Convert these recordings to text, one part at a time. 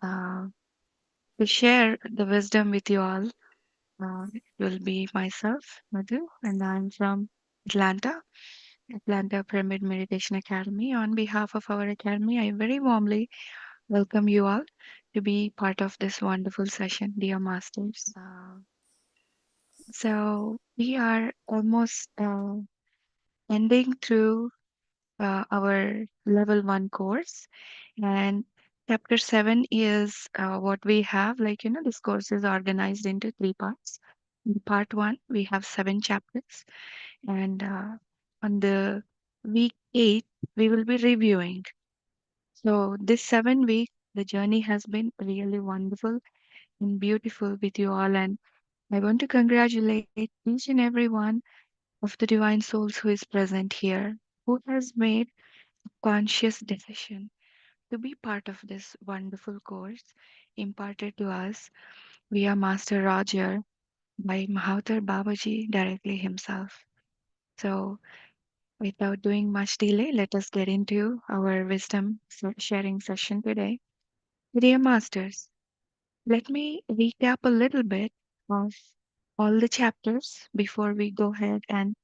uh, to share the wisdom with you all. It will be myself, Madhu, and I'm from Atlanta, Atlanta Pyramid Meditation Academy. On behalf of our academy, I very warmly welcome you all to be part of this wonderful session, dear masters. So we are almost ending through our level one course, and chapter 7 is what we have. This course is organized into three parts. In part one, we have seven chapters, and on the week 8, we will be reviewing. So, this 7 week, the journey has been really wonderful and beautiful with you all, and I want to congratulate each and every one of the divine souls who is present here, who has made conscious decision to be part of this wonderful course imparted to us via Master Roger by Mahathir Babaji directly himself. So, without doing much delay, let us get into our sharing session today. Dear Masters, let me recap a little bit of all the chapters before we go ahead and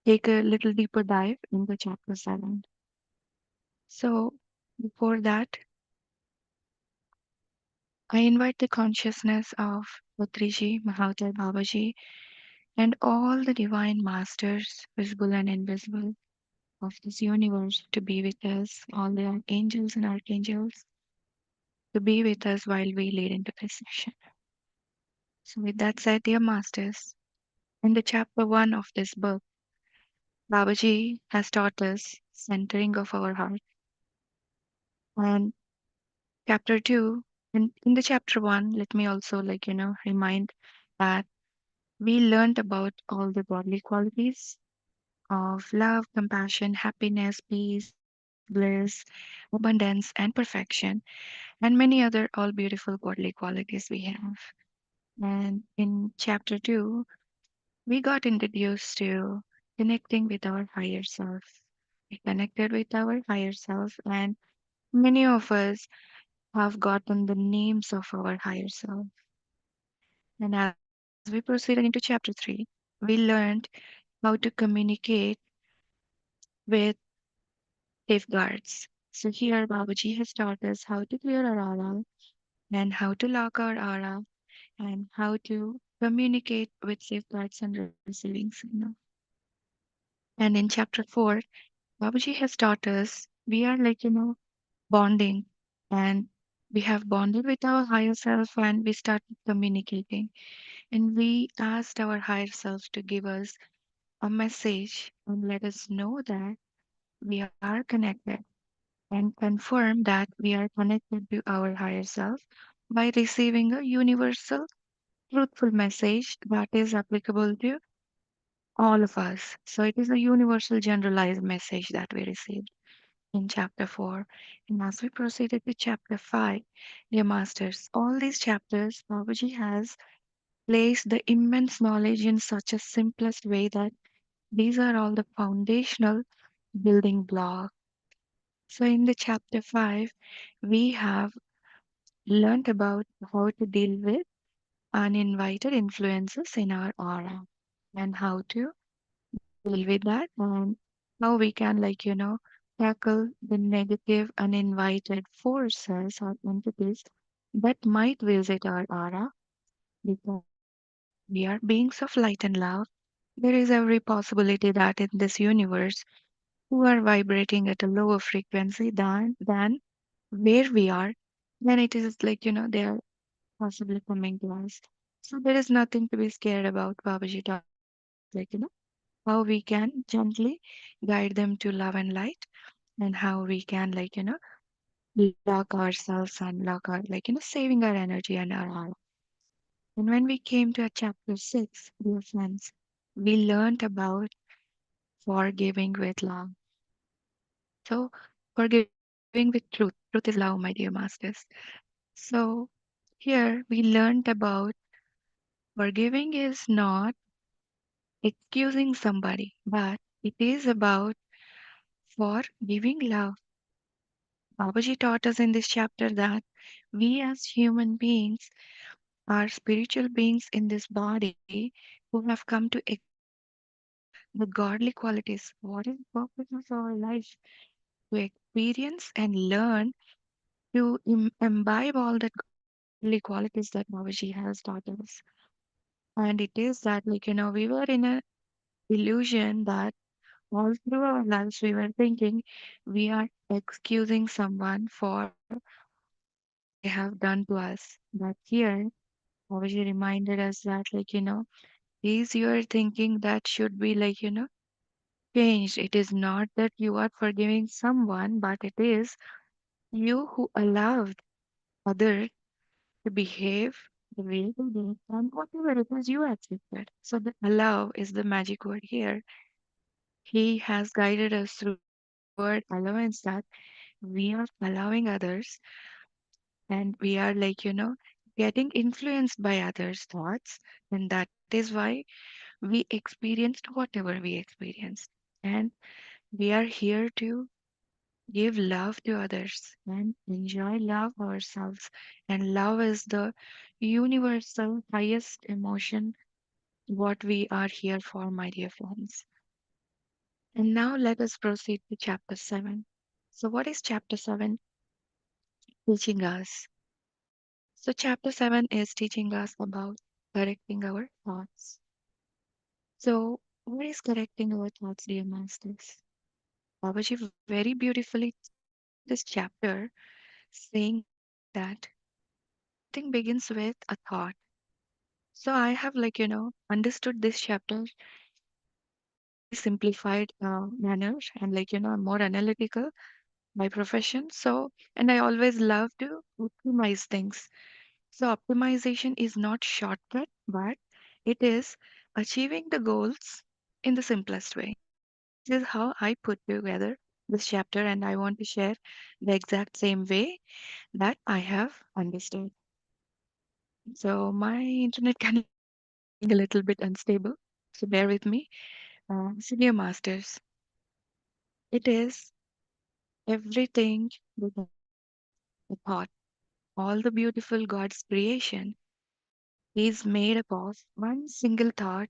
take a little deeper dive into chapter 7. So, before that, I invite the consciousness of Patriji, Mahathir Babaji, and all the divine masters, visible and invisible, of this universe to be with us, all the angels and archangels to be with us while we lead into this session. So, with that said, dear masters, in the chapter 1 of this book, Babaji has taught us centering of our heart. And chapter 2, and in the chapter 1, let me also, remind that we learned about all the godly qualities of love, compassion, happiness, peace, bliss, abundance, and perfection, and many other all beautiful godly qualities we have. And in chapter 2, we got introduced to connecting with our higher self. We connected with our higher self, and many of us have gotten the names of our higher self. And as we proceeded into chapter 3, we learned how to communicate with safeguards. So here Babaji has taught us how to clear our aura and how to lock our aura and how to communicate with safeguards and receiving signal. And in chapter 4, Babaji has taught us we are bonding, and we have bonded with our higher self and we started communicating. And we asked our higher self to give us a message and let us know that we are connected and confirm that we are connected to our higher self by receiving a universal, truthful message that is applicable to all of us. So it is a universal, generalized message that we received in chapter 4. And as we proceeded to chapter 5, dear masters, all these chapters, Babaji has placed the immense knowledge in such a simplest way that these are all the foundational building blocks. So in the chapter 5, we have learned about how to deal with uninvited influences in our aura and how to deal with that and how we can tackle the negative uninvited forces or entities that might visit our aura because we are beings of light and love. There is every possibility that in this universe who are vibrating at a lower frequency than where we are, then it is they are possibly coming to us. So there is nothing to be scared about. Babaji taught us how we can gently guide them to love and light, and how we can lock ourselves and lock our saving our energy and our aura. And when we came to chapter 6, dear friends, we learned about forgiving with love. So forgiving with truth. Truth is love, my dear masters. So here we learned about forgiving is not excusing somebody, but it is about for giving love. Babaji taught us in this chapter that we as human beings are spiritual beings in this body who have come to experience the godly qualities. What is the purpose of our life? To experience and learn to imbibe all the godly qualities that Babaji has taught us. And it is that, we were in a illusion that all through our lives we were thinking we are excusing someone for what they have done to us. But here, Babaji reminded us that, is your thinking that should be, changed. It is not that you are forgiving someone, but it is you who allowed others to behave the way they did and whatever it is you accepted. So the allow is the magic word here. He has guided us through the word allowance that we are allowing others and we are getting influenced by others' thoughts. And that is why we experienced whatever we experienced. And we are here to give love to others and enjoy love ourselves. And love is the universal highest emotion what we are here for, my dear friends. And now let us proceed to chapter 7. So, what is chapter 7 teaching us? So, chapter 7 is teaching us about correcting our thoughts. So, what is correcting our thoughts, dear masters? Babaji very beautifully started this chapter saying that everything begins with a thought. So, I have, understood this chapter in a very simplified manner and, I'm more analytical by profession. So, and I always love to optimize things. So optimization is not shortcut, but it is achieving the goals in the simplest way. This is how I put together this chapter, and I want to share the exact same way that I have understood. So my internet connection is being a little bit unstable, so bear with me. Senior Masters, it is everything begins with a thought. All the beautiful God's creation is made up of one single thought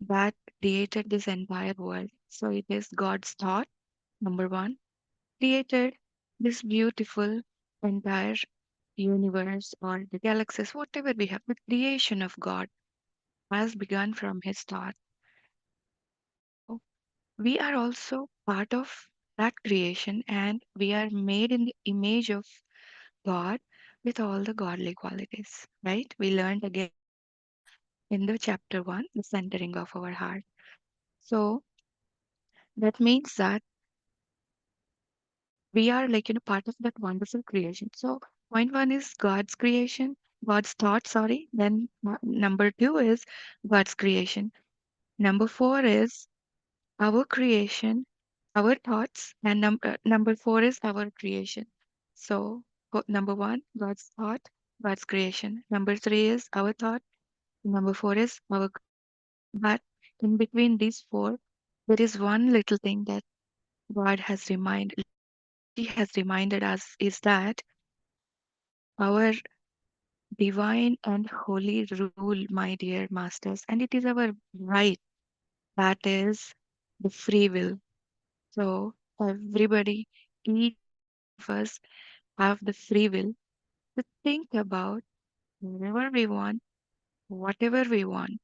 that created this entire world. So it is God's thought, number one, created this beautiful entire universe or the galaxies, whatever we have. The creation of God has begun from his thought. So we are also part of that creation and we are made in the image of God with all the godly qualities, right? We learned again in the chapter 1, the centering of our heart. So that means that we are part of that wonderful creation. So point one is God's creation, God's thought, sorry. Then number two is God's creation. Number four is our creation, our thoughts, and number four is our creation. So number one, God's thought, God's creation. Number three is our thought. Number four is our creation. But in between these four, there is one little thing that God has reminded, Babaji has reminded us is that our divine and holy rule, my dear masters, and it is our right, that is the free will. So, everybody, each and every one of us have the free will to think about whatever we want, whatever we want.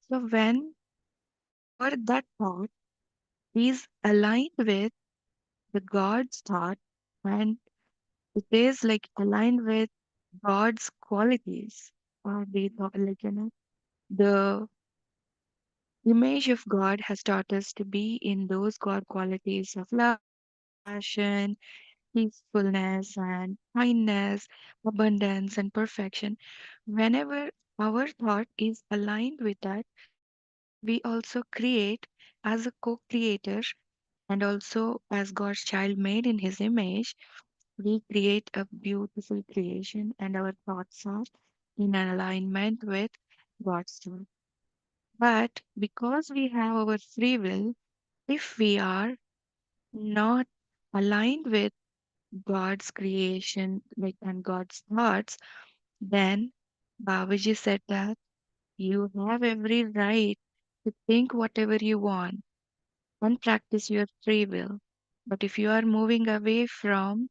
So, when that thought is aligned with the God's thought and it is aligned with God's qualities, or the image of God has taught us to be in those God qualities of love, compassion, peacefulness, and kindness, abundance, and perfection. Whenever our thought is aligned with that, then we also create as a co creator and also as God's child made in his image. We create a beautiful creation, and our thoughts are in an alignment with God's thought. But because we have our free will, if we are not aligned with God's creation, like and God's thoughts, then Babaji said that you have every right to think whatever you want and practice your free will. But if you are moving away from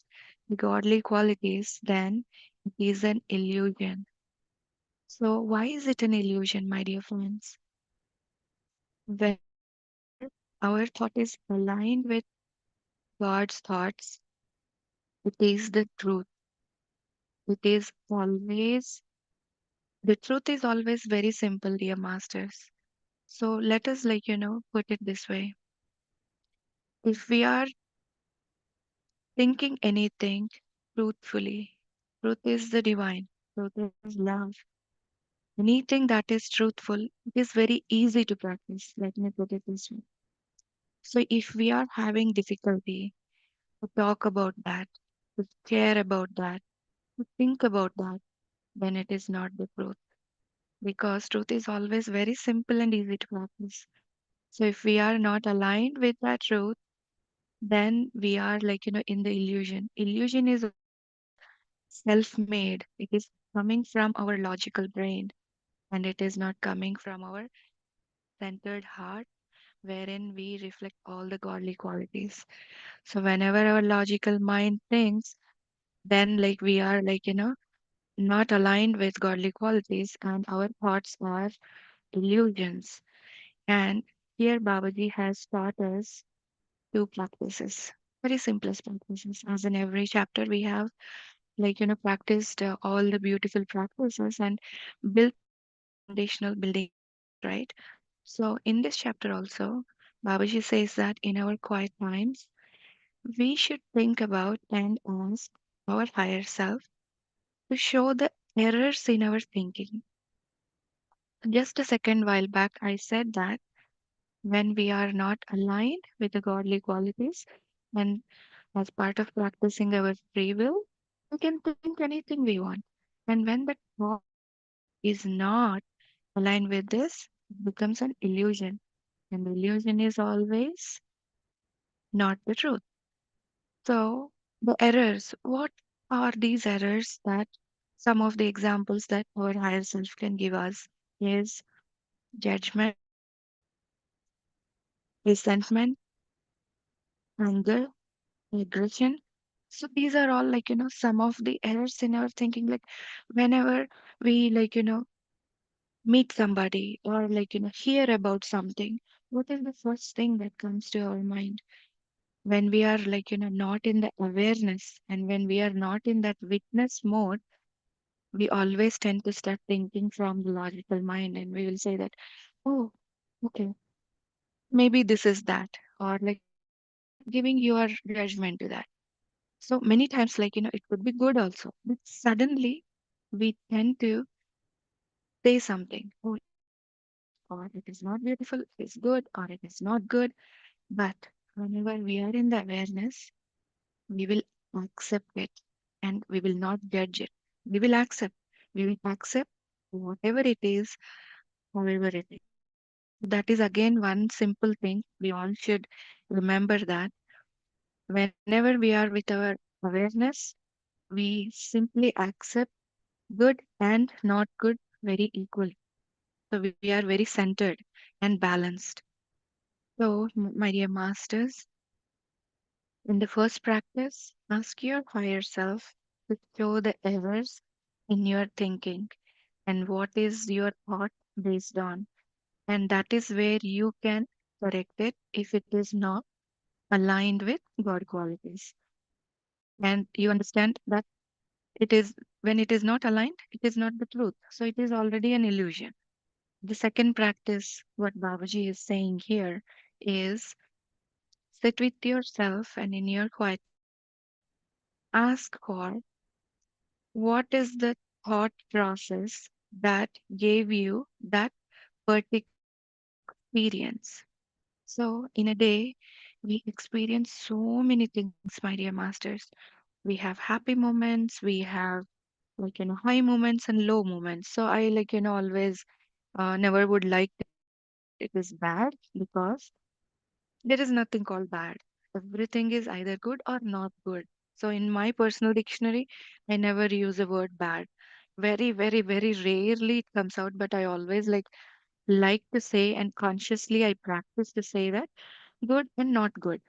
the godly qualities, then it is an illusion. So, why is it an illusion, my dear friends? Whenever our thought is aligned with God's thoughts, it is the truth. It is always, the truth is always very simple, dear masters. So, let us, put it this way. If we are thinking anything truthfully, truth is the divine, truth is love. Anything that is truthful, it is very easy to practice. Let me put it this way. So, if we are having difficulty to talk about that, to care about that, to think about that, then it is not the truth. Because truth is always very simple and easy to practice. So, if we are not aligned with that truth, then we are in the illusion. Illusion is always self made, it is coming from our logical brain, and it is not coming from our centered heart wherein we reflect all the godly qualities. So whenever our logical mind thinks, then we are not aligned with godly qualities and our thoughts are illusions. And here Babaji has taught us two practices, very simplest practices. As in every chapter we have practiced all the beautiful practices and built all the foundational building blocks, right? So in this chapter also, Babaji says that in our quiet times, we should think about and ask our higher self to show the errors in our thinking. Just a second while back, I said that when we are not aligned with the godly qualities, and as part of practicing our free will, we can think anything we want. And when the thought is not aligned with this, it becomes an illusion. And the illusion is always not the truth. So, the errors, what are these errors that some of the examples that our higher self can give us is judgment, resentment, anger, aggression. So these are all some of the errors in our thinking. Like whenever we meet somebody or hear about something, what is the first thing that comes to our mind? When we are not in the awareness and when we are not in that witness mode, we always tend to start thinking from the logical mind and we will say that, oh, okay, maybe this is that, or we will start giving your judgment to that. So many times it could be good also, but suddenly we tend to say something, oh, it is beautiful, or it is not beautiful, it is good, or it is not good. But whenever we are in the awareness, we will accept it and we will not judge it. We will accept. We will accept whatever it is, however it is. That is again one simple thing. We all should remember that whenever we are with our awareness, we simply accept good and not good very equally. So we are very centered and balanced. So, my dear masters, in the first practice, ask your higher self to show the errors in your thinking and what is your thought based on. And that is where you can correct it if it is not aligned with God qualities. And you understand that it is when it is not aligned, it is not the truth. So it is already an illusion. The second practice, what Babaji is saying here, is sit with yourself and in your quiet time, ask for what is the thought process that gave you that particular experience. So, in a day, we experience so many things, my dear masters. We have happy moments, we have high moments and low moments. So, I always never would like to say that it is bad because there is nothing called bad. Everything is either good or not good. So in my personal dictionary, I never use the word bad. Very, very, very rarely it comes out, but I always like to say, and consciously I practice to say that good and not good.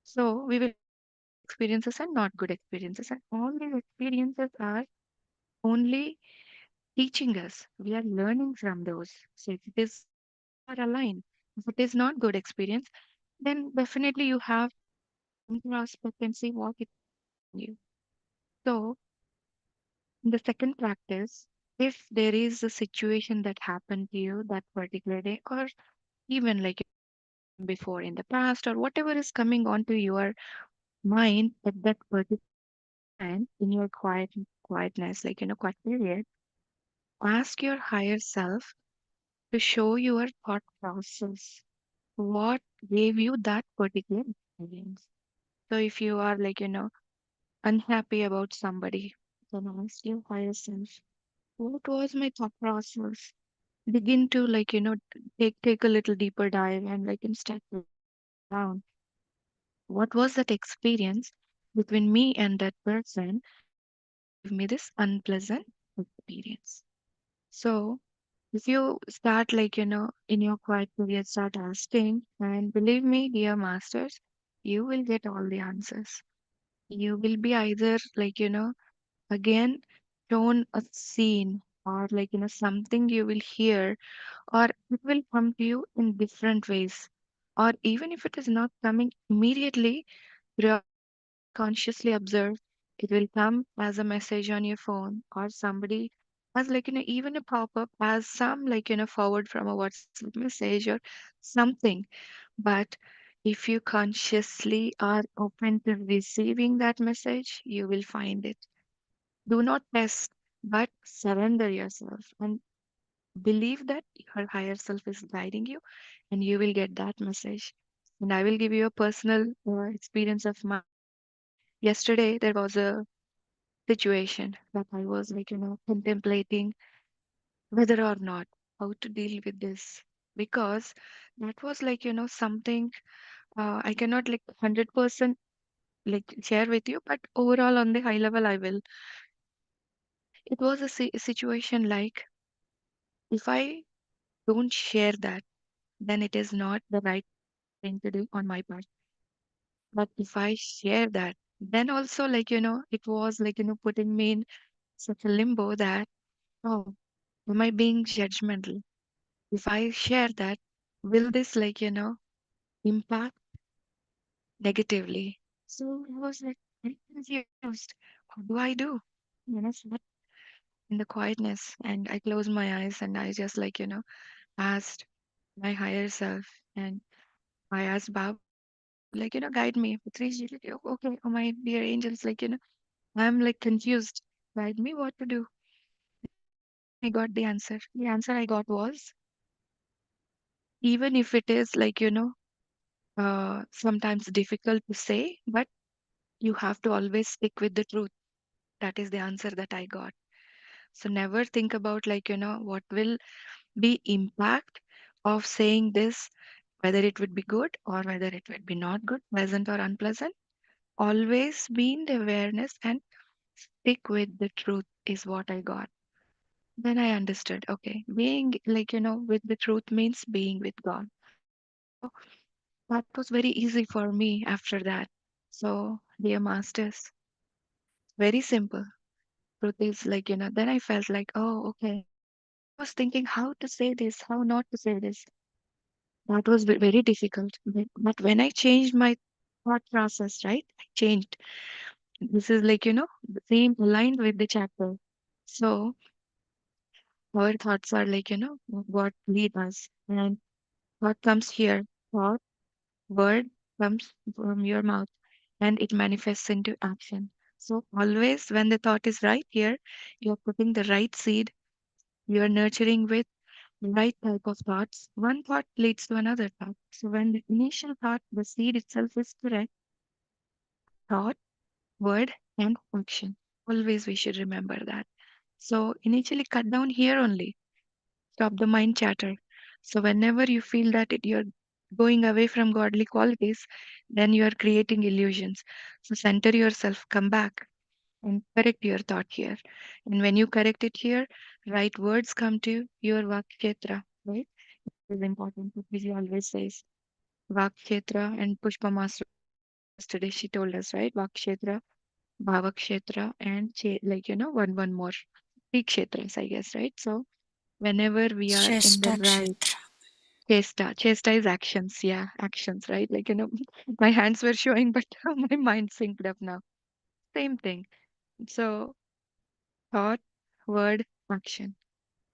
So we will have good experiences and not good experiences, and all these experiences are only teaching us. We are learning from those. So if it is good, you are aligned. If it is not good experience, then definitely you have to introspect and see what it is teaching you. So in the second practice, if there is a situation that happened to you that particular day, or even sometime before in the past, or whatever is coming onto your mind at that particular moment in your quietness, quiet period, ask your higher self to show your thought process. What gave you that particular experience? So if you are unhappy about somebody, then ask your higher self, what was my thought process? Begin to take a little deeper dive and instead write it down. What was that experience between me and that person that gave me this unpleasant experience? So if you start in your quiet period, start asking, and believe me, dear masters, you will get all the answers. You will be either again shown a scene, or something you will hear, or it will come to you in different ways. Or even if it is not coming immediately throughout the day, consciously observe, it will come as a message on your phone, or somebody as even a pop-up, as some forward from a WhatsApp message or something. But if you consciously are open to receiving that message, you will find it. Do not test, but surrender yourself and believe that your higher self is guiding you, and you will get that message. And I will give you a personal experience of mine. Yesterday, there was a situation that I was contemplating whether or not how to deal with this, because that was something I cannot 100% share with you, but overall on the high level I will. It was a situation like, if I don't share that, then it is not the right thing to do on my part. But if I share that, then also it was putting me in such a limbo that, oh, am I being judgmental? If I share that, will this impact negatively? So I was very confused. What do I do? Sat in the quietness, and I closed my eyes, and I just asked my higher self, and I asked Babaji to guide me. Patriji, okay, oh my dear angels, I'm confused. Guide me what to do. Then I got the answer. The answer I got was, even if it is sometimes difficult to say, but you have to always stick with the truth. That is the answer that I got. So never think about what will be impact of saying this, whether it would be good or whether it would be not good, pleasant or unpleasant. Always be in the awareness and stick with the truth is what I got. Then I understood, okay, being with the truth means being with God. So that was very easy for me after that. So, dear masters, very simple. Truth is then I felt like, oh, okay. I was thinking how to say this, how not to say this. That was very difficult. But when I changed my thought process, right? I changed. This is the same aligned with the chapter. So our thoughts are what lead us. And what comes here? Thought, word comes from your mouth, and it manifests into action. So always when the thought is right here, you're putting the right seed, you're nurturing with the right type of thoughts. One thought leads to another thought. So when the initial thought, the seed itself is correct, thought, word, and action. Always we should remember that. So initially cut down here only. Stop the mind chatter. So whenever you feel that you're going away from godly qualities, then you are creating illusions. So center yourself, come back and correct your thought here. And when you correct it here, right words come to your Vakshetra, right? It is important. Prithviji always says Vakshetra, and Pushpa Master yesterday she told us, right? Vakshetra, Bhavakshetra, and one more. Three kshetras, I guess, right? So whenever we are in the Shrestha right Kshetra. chesta is actions, yeah, actions, right? My hands were showing, but my mind synced up now. Same thing. So thought, word, action.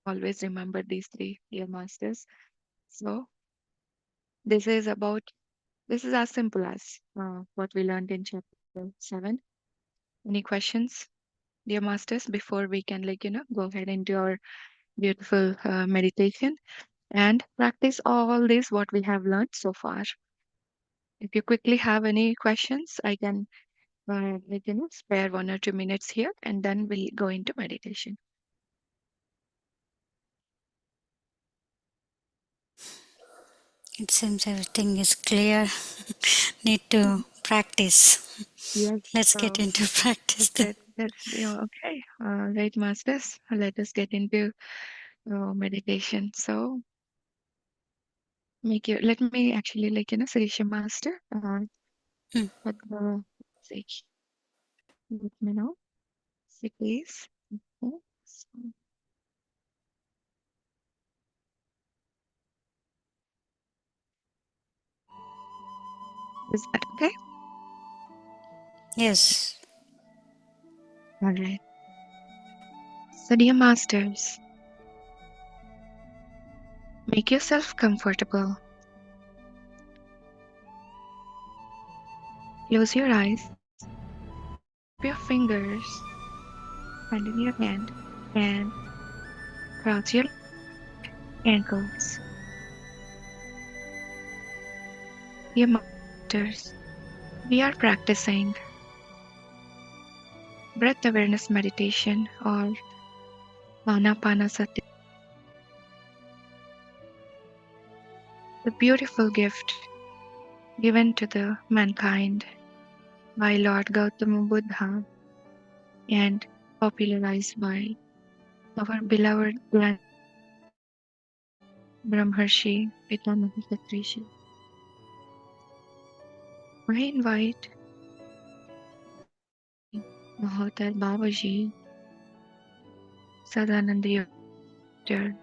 Always remember these three, dear masters. So this is about this is as simple as what we learned in chapter 7. Any questions, dear masters, before we can go ahead into our beautiful meditation and practice all this what we have learned so far? If you quickly have any questions, I can spare 1 or 2 minutes here, and then we'll go into meditation. It seems everything is clear. Need to practice. Yes. Let's get So into practice then. okay. Right, masters. Let us get into meditation. So let me actually Sirisha master. Hmm. But say, let me know. Say please. Okay. So, is that okay? Yes. All right. So, dear masters, make yourself comfortable. Close your eyes. Keep your fingers under your hand and cross your ankles. Dear masters, we are practicing breath awareness meditation or Anapanasati, the beautiful gift given to the mankind by Lord Gautama Buddha and popularized by our beloved grandmaster Brahmarshi Pitamaha Patriji. I invite Mahotar Babaji, Sadananda Yoginder,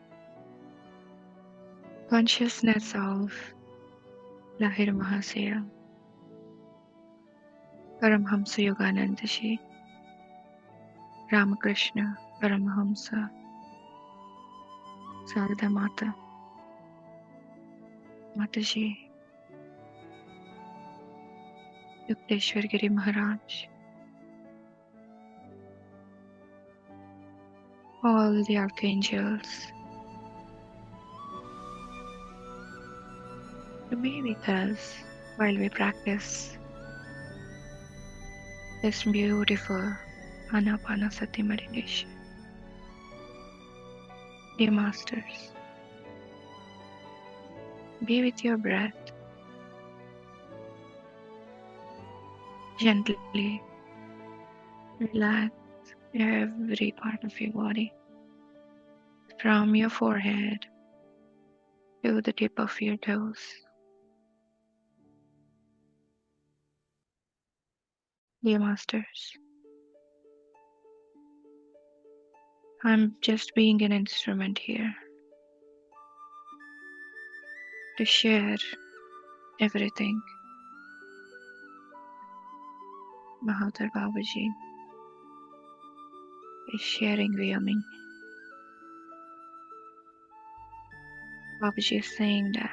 consciousness of Lahir Mahasaya, Paramhamsa Yoganandaji, Ramakrishna Paramahamsa, Sarada Mata, Mataji, Yukteswar Giri Maharaj, all the archangels to be with us while we practice this beautiful Anapanasati meditation. Dear Masters, be with your breath gently, relax every part of your body, from your forehead to the tip of your toes. Dear Masters, I'm just being an instrument here to share everything Mahathir Babaji is sharing via me. Babaji is saying that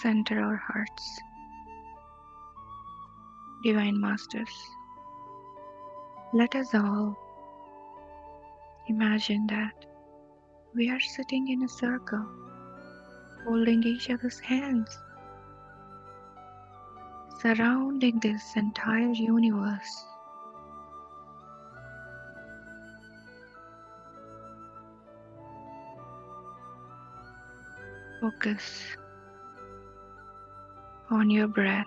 center our hearts, Divine Masters. Let us all imagine that we are sitting in a circle, holding each other's hands, surrounding this entire universe. Focus on your breath,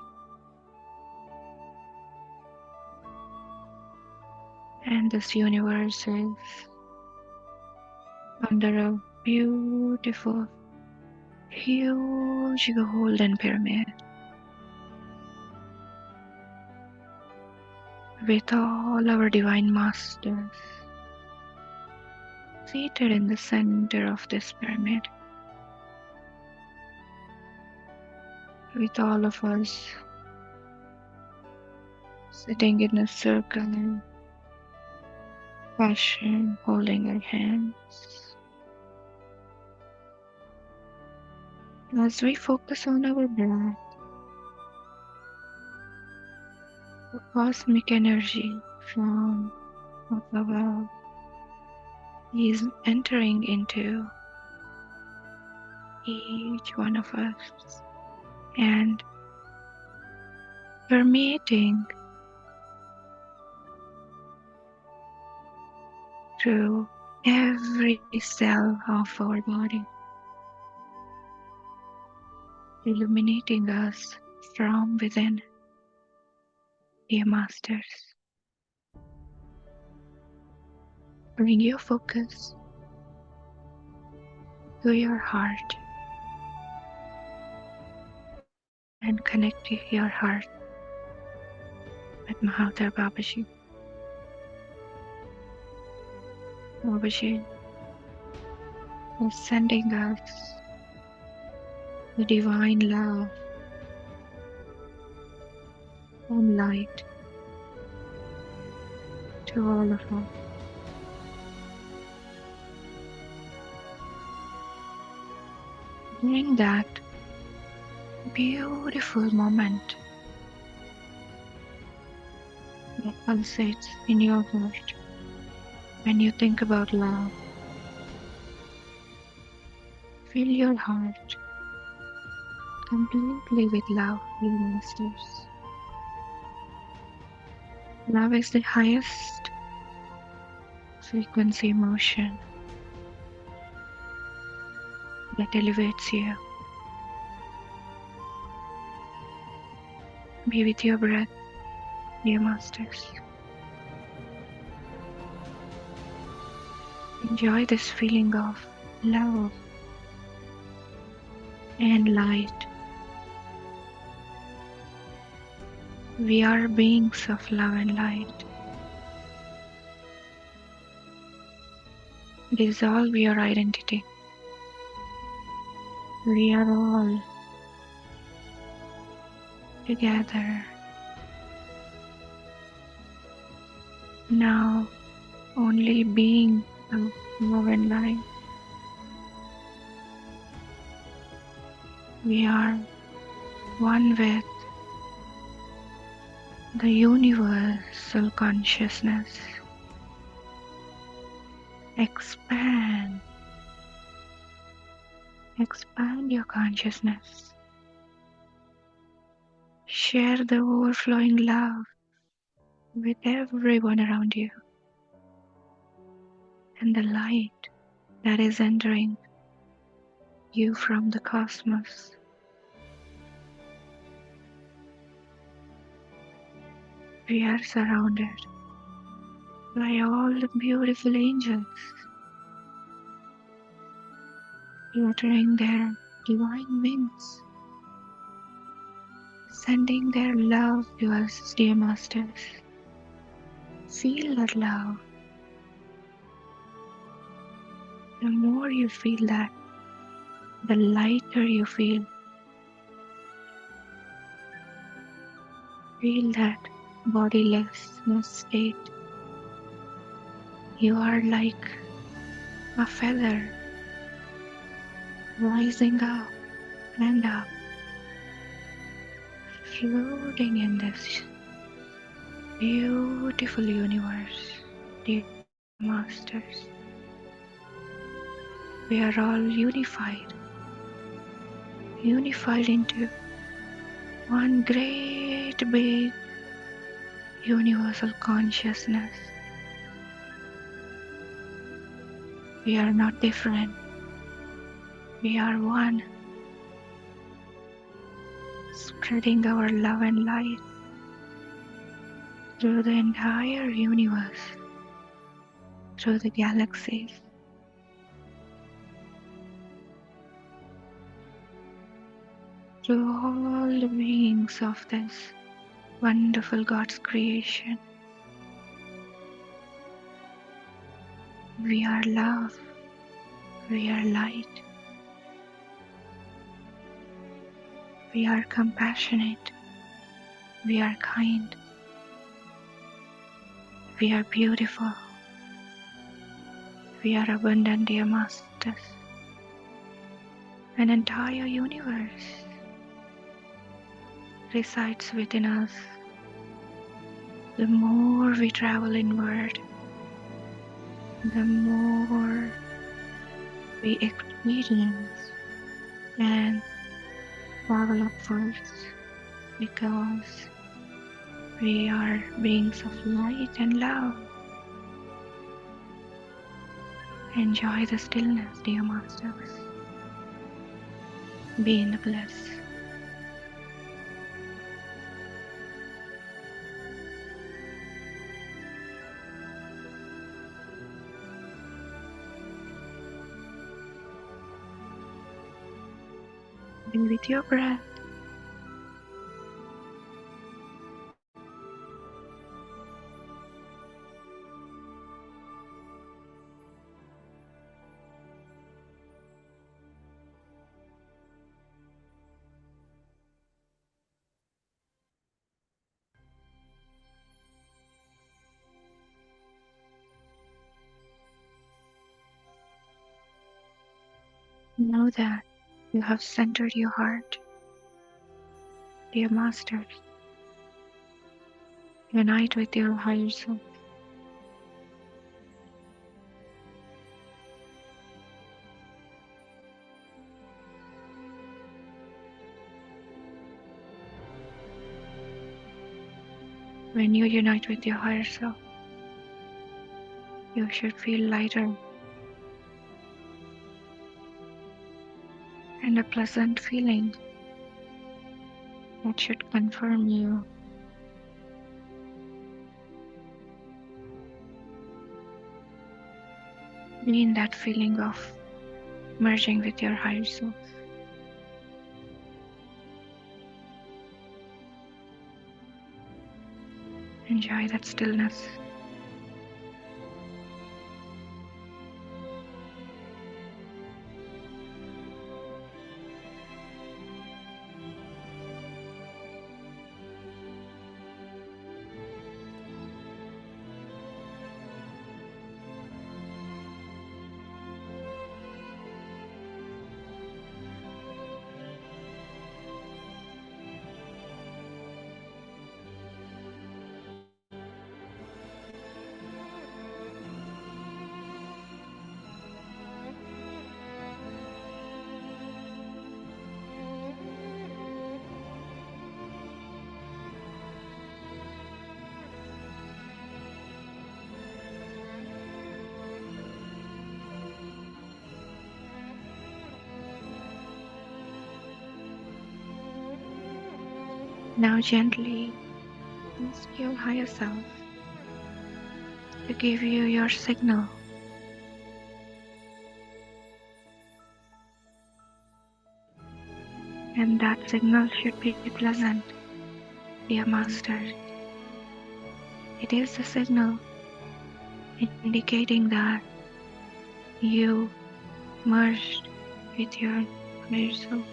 and this universe is under a beautiful, huge golden pyramid with all our divine masters seated in the center of this pyramid, with all of us sitting in a circle, passion holding our hands. As we focus on our breath, the cosmic energy from up above is entering into each one of us and permeating through every cell of our body, illuminating us from within, dear masters. Bring your focus to your heart and connect to your heart with Mahavatar Babaji. Babaji is sending us the divine love and light to all of us. During that beautiful moment that pulsates in your heart when you think about love, fill your heart completely with love, dear masters. Love is the highest frequency emotion that elevates you. Be with your breath, dear masters. Enjoy this feeling of love and light. We are beings of love and light. Dissolve your identity. We are all together. Now only being of love and light. We are one with the universal consciousness. Expand. Expand your consciousness. Share the overflowing love with everyone around you. And the light that is entering you from the cosmos. We are surrounded by all the beautiful angels fluttering their divine wings, sending their love to us, dear masters. Feel that love. The more you feel that, the lighter you feel. Feel that bodilessness state. You are like a feather rising up and up, floating in this beautiful universe, dear masters. We are all unified into one great big universal consciousness. We are not different. We are one. spreading our love and light through the entire universe, through the galaxies, through all the beings of this wonderful God's creation. We are love, we are light, we are compassionate, we are kind, we are beautiful, we are abundant, dear Masters. An entire universe resides within us. The more we travel inward, the more we experience and travel upwards, because we are beings of light and love. Enjoy the stillness, dear Masters. Be in the bliss. Be with your breath. Know that you have centered your heart, dear Masters. Unite with your higher self. When you unite with your higher self, you should feel lighter, and a pleasant feeling that should confirm you. Be in that feeling of merging with your higher self. Enjoy that stillness. Now gently ask your higher self to give you your signal. And that signal should be pleasant, dear Master. It is a signal indicating that you merged with your higher self.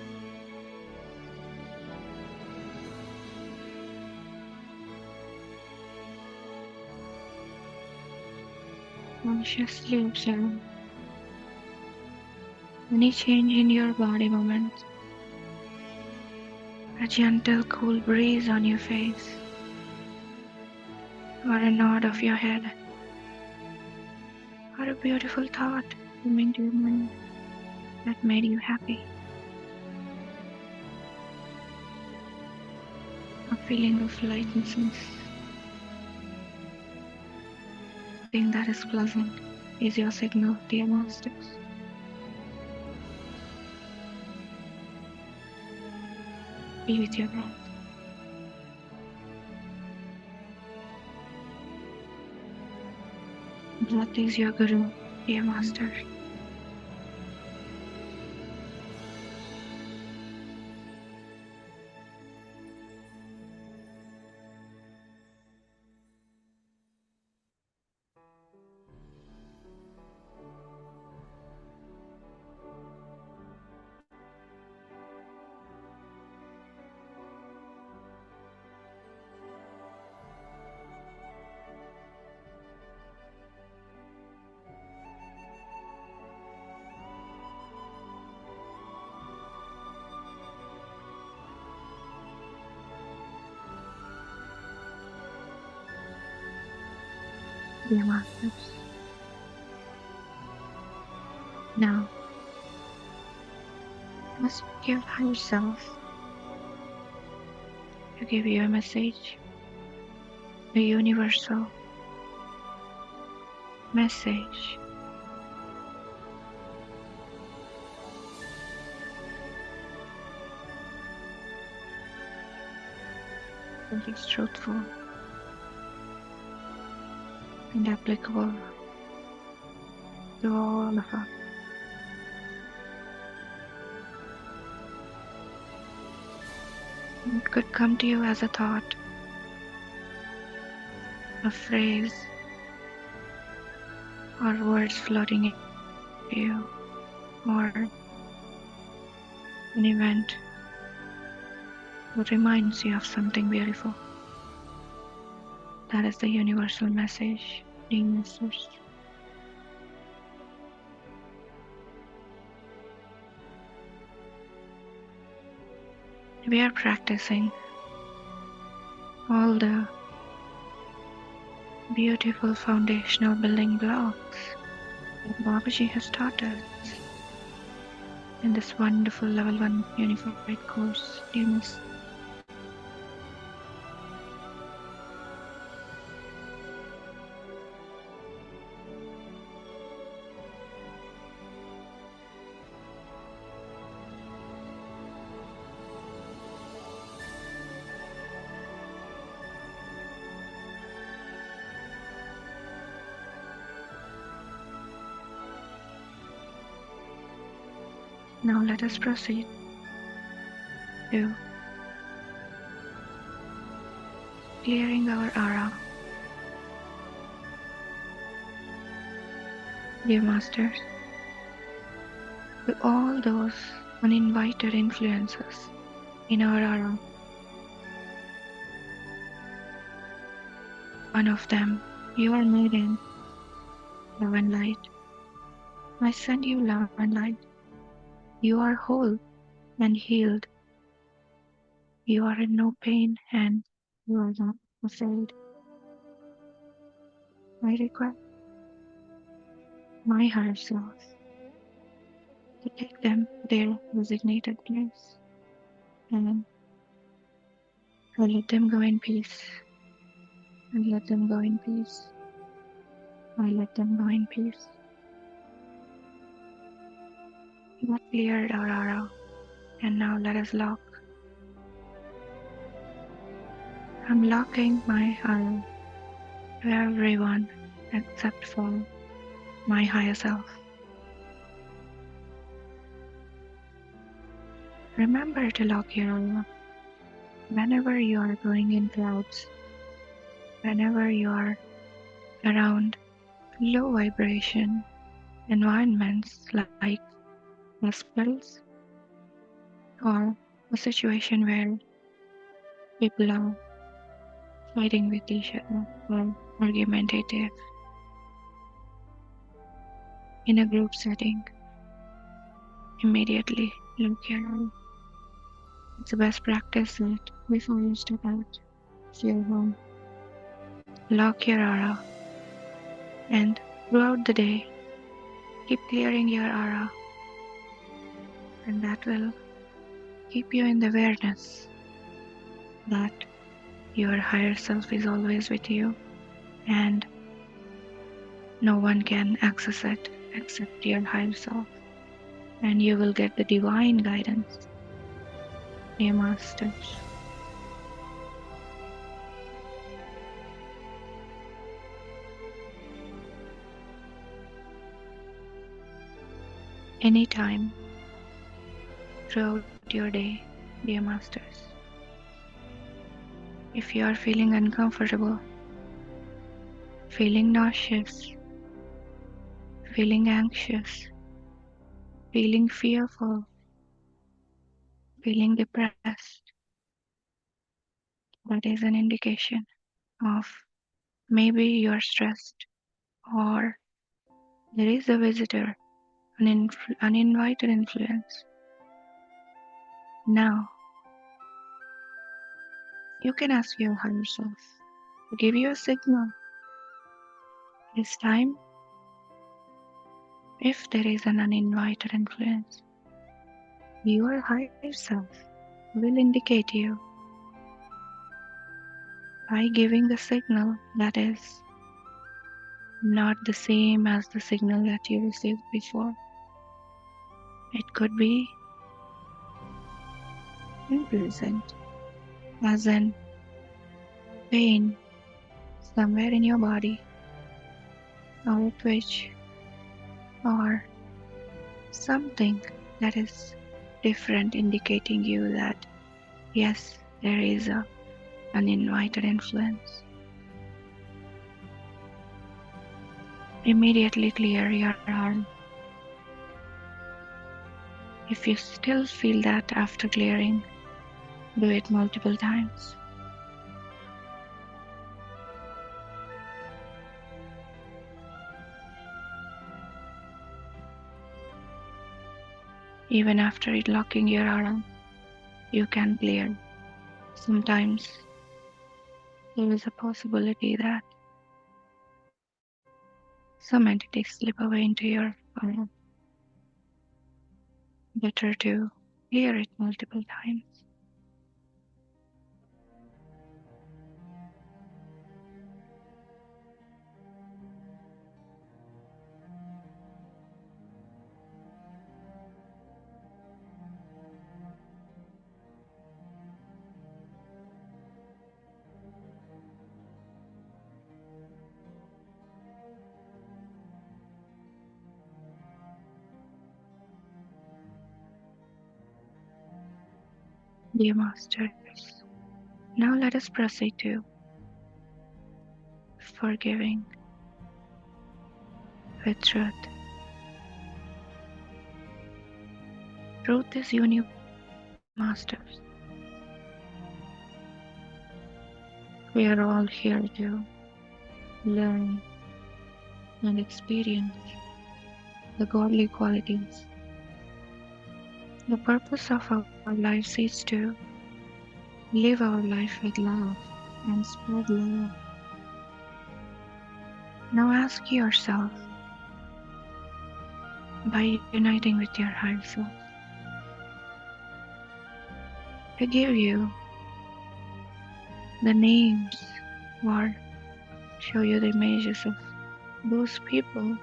Consciously observe any change in your body movement, a gentle cool breeze on your face, or a nod of your head, or a beautiful thought coming to your mind that made you happy. A feeling of lightness, something that is pleasant, is your signal, dear Masters. Be with your breath. Breath is your guru, dear master. Dear masters. Now, ask your higher self to give you a message, a universal message. That is truthful and applicable to all of us. It could come to you as a thought, a phrase, or words floating in you, or an event that reminds you of something beautiful. That is the universal message, dear masters. We are practicing all the beautiful foundational building blocks that Babaji has taught us in this wonderful level 1 unified course, dear Miss. Now let us proceed to clearing our aura. Dear Masters, to all those uninvited influences in our aura, one of them, you are made in love and light. I send you love and light. You are whole and healed. You are in no pain and you are not afraid. I request my higher self to take them to their designated place and I let them go in peace. I let them go in peace. I let them go in peace. We have cleared our aura and now let us lock. I'm locking my aura to everyone except for my higher self. Remember to lock your aura whenever you are going in crowds, whenever you are around low vibration environments like hospitals or a situation where people are fighting with each other or argumentative in a group setting. Immediately lock your aura. It's the best practice that before you step out of your home. Lock your aura and throughout the day keep clearing your aura and that will keep you in the awareness that your higher self is always with you and no one can access it except your higher self and you will get the divine guidance dear masters. Anytime throughout your day, dear masters, if you are feeling uncomfortable, feeling nauseous, feeling anxious, feeling fearful, feeling depressed, that is an indication of maybe you are stressed or there is a visitor, uninvited influence. Now, you can ask your higher self to give you a signal. This time, if there is an uninvited influence, your higher self will indicate you by giving the signal that is not the same as the signal that you received before. It could be unpleasant, as in pain somewhere in your body, or a twitch, or something that is different, indicating you that yes, there is a uninvited influence. Immediately clear your heart. If you still feel that after clearing, do it multiple times. Even after it locking your aura, you can clear. Sometimes there is a possibility that some entities slip away into your aura. Better to clear it multiple times. Dear Masters, now let us proceed to forgiving with truth. Truth is universal, Masters. We are all here to learn and experience the godly qualities. The purpose of our lives is to live our life with love and spread love. Now ask yourself, by uniting with your higher self, to give you the names or show you the images of those people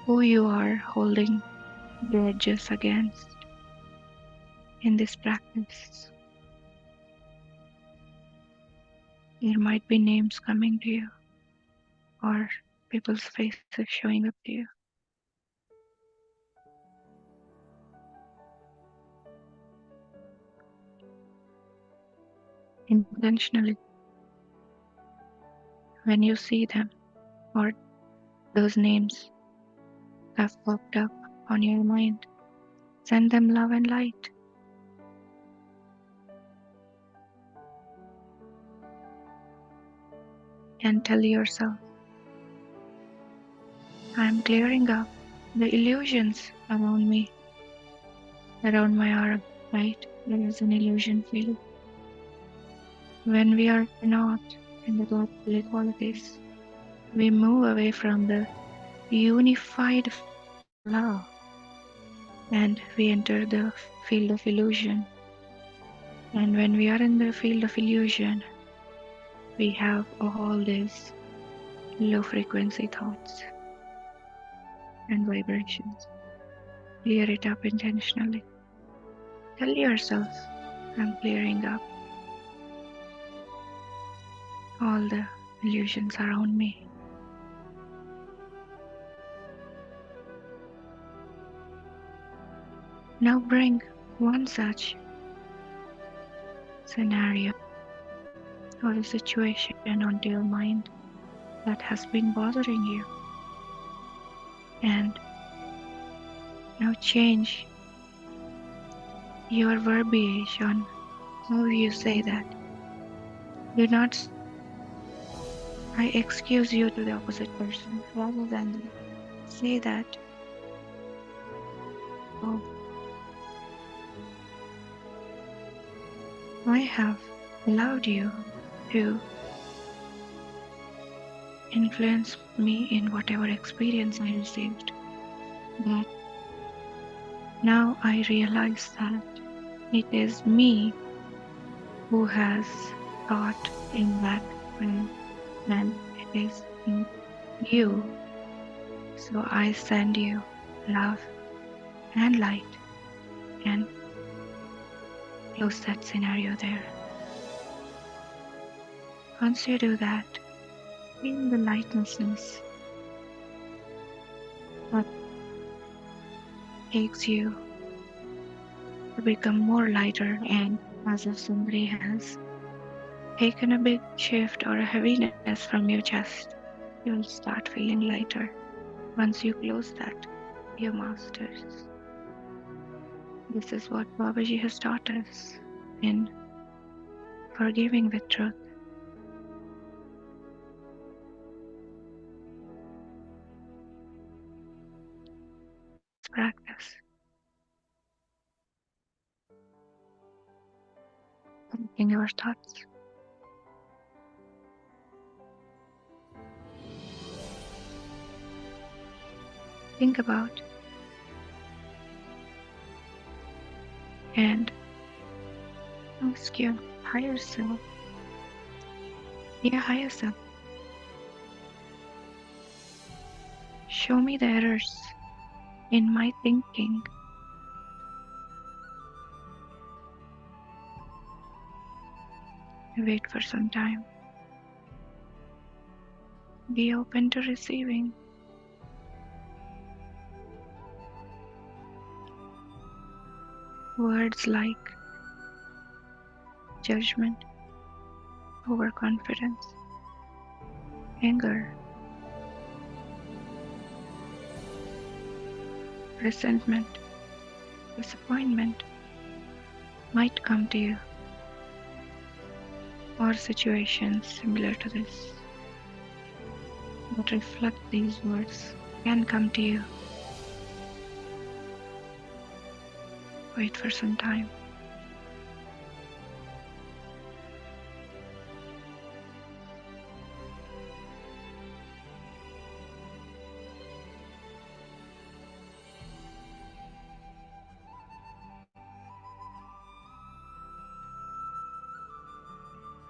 who you are holding grudges against in this practice. There might be names coming to you or people's faces showing up to you. Intentionally, when you see them or those names have popped up on your mind, send them love and light. And tell yourself, I'm clearing up the illusions around me, around my aura, right? There is an illusion field. When we are not in the godly qualities, we move away from the unified field of love and we enter the field of illusion. And when we are in the field of illusion, we have all these low frequency thoughts and vibrations. Clear it up intentionally. Tell yourself, I'm clearing up all the illusions around me. Now bring one such scenario or a situation onto your mind that has been bothering you. And now change your verbiage on how you say that. Do not say, I excuse you to the opposite person. Rather than that, say that, oh, I have allowed you to influence me in whatever experience I received. But now I realize that it is me who has thought in that way, and it is in you. So I send you love and light and close that scenario there. Once you do that, feel the lightness that takes you to become more lighter, and as if somebody has taken a big shift or a heaviness from your chest, you'll start feeling lighter once you close that, dear masters. This is what Babaji has taught us in forgiving with truth. Let's practice collecting our thoughts. Think about and ask your higher self, dear higher self, show me the errors in my thinking. Wait for some time. Be open to receiving. Words like judgment, overconfidence, anger, resentment, disappointment might come to you, or situations similar to this that reflect these words can come to you. Wait for some time.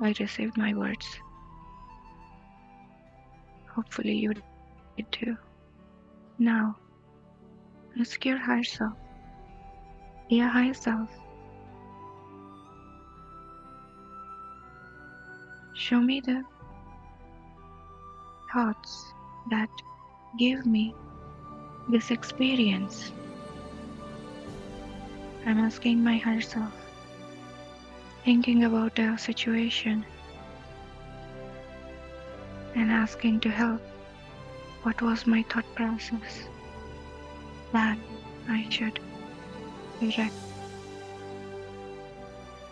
I received my words. Hopefully you did too. Now, ask your higher self, dear higher self, show me the thoughts that give me this experience. I'm asking my higher self, thinking about a situation and asking to help. What was my thought process that I should correct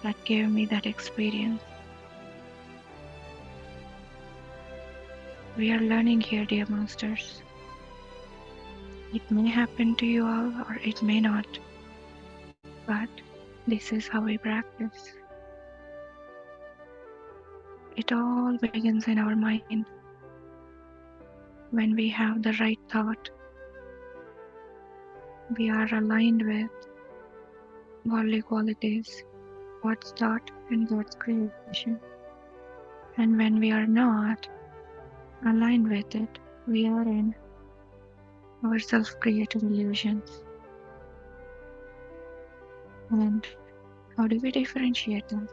that gave me that experience? We are learning here, dear masters. It may happen to you all or it may not, but this is how we practice. It all begins in our mind. When we have the right thought, we are aligned with godly qualities, God's thought and God's creation. And when we are not aligned with it, we are in our self-created illusions. And How do we differentiate that?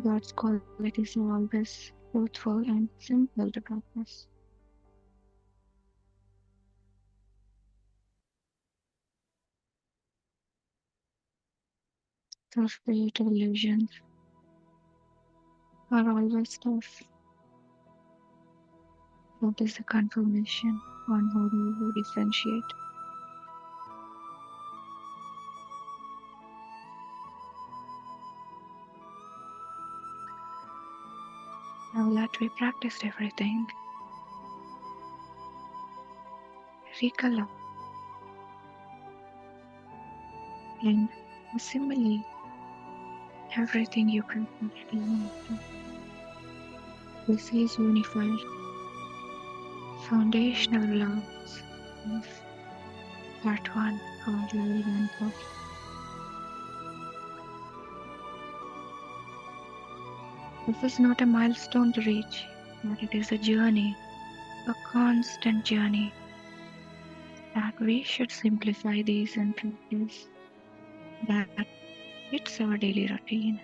God's qualities are always truthful and simple to practice. Self-created illusions are always tough. What is the confirmation on how do you differentiate? Now that we practiced everything, recollect and assimilate everything you practiced after. This is unified foundational laws of part one of life and thought. This is not a milestone to reach, but it is a journey, a constant journey that we should simplify these and practice that it's our daily routine.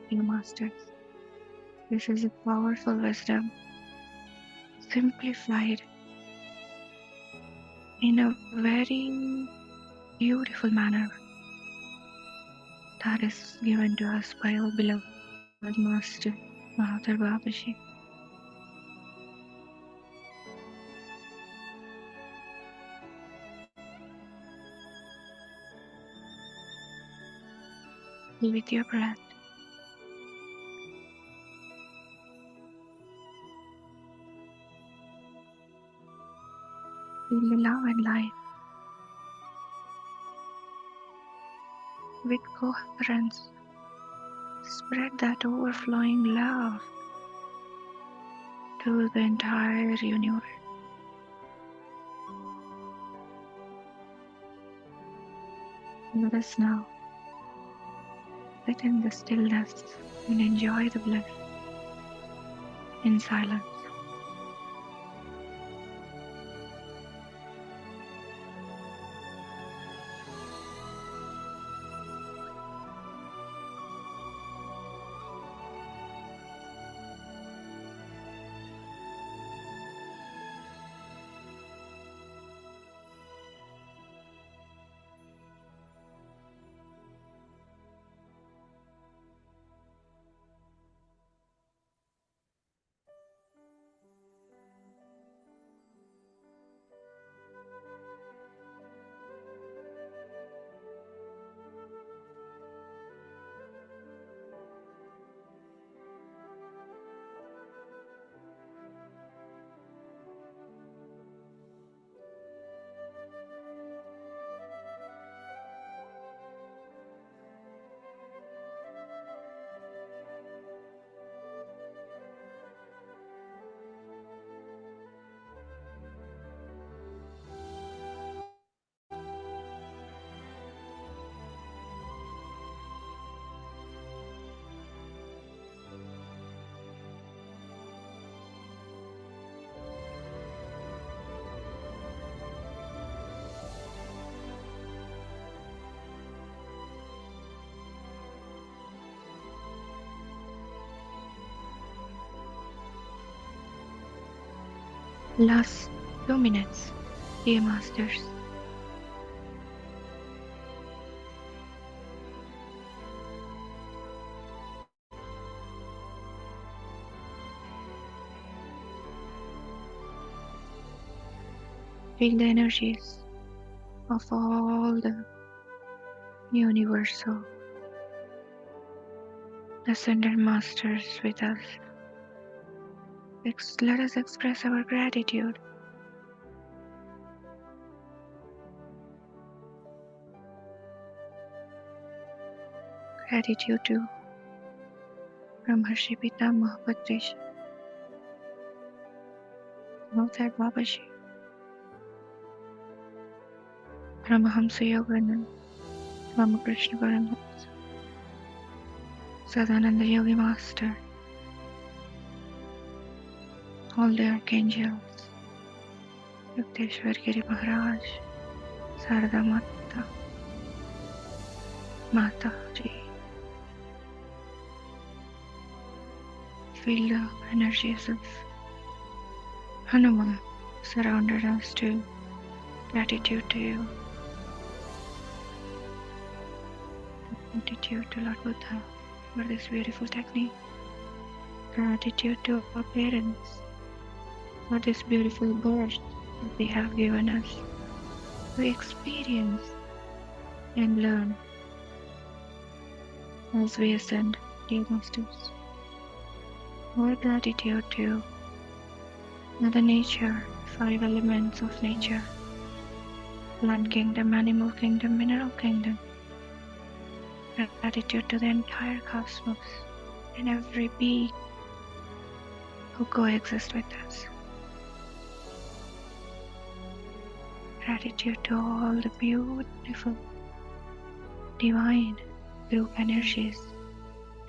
You masters, this is a powerful wisdom, simplified in a very beautiful manner that is given to us by our beloved master, Mahatma Babaji. Be with your breath. Feel the love and light with coherence. Spread that overflowing love to the entire universe. Let us now sit in the stillness and enjoy the bliss in silence. Last 2 minutes, dear masters. Feel the energies of all the universal ascended masters with us. Let us express our gratitude. Gratitude to Brahmarshi Pitamaha Patriji, Mahatma Babaji, Paramahamsa Yogananda, Ramakrishna Paramhansa, Sadananda Yogi Master, all the archangels, Yukteswar Giri Maharaj, Sarada Mata, Mataji. Feel the energies of Hanuman surrounded us too. Gratitude to you. Gratitude to Lord Buddha for this beautiful technique. Gratitude to our parents for this beautiful birth that they have given us to experience and learn as we ascend, dear masters. Our gratitude to Mother Nature, 5 elements of nature, plant kingdom, animal kingdom, mineral kingdom. Gratitude to the entire cosmos and every being who coexist with us. Gratitude to all the beautiful, divine group energies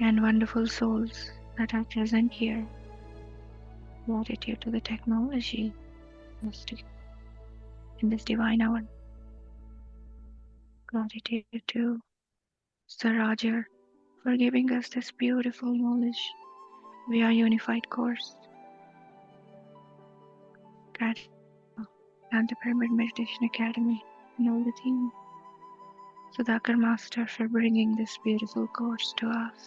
and wonderful souls that are present here. Gratitude to the technology used in this divine hour. Gratitude to Sir Roger for giving us this beautiful knowledge via Unified Course. Gratitude and the Pyramid Meditation Academy and all the team. Sudhakar Master for bringing this beautiful course to us.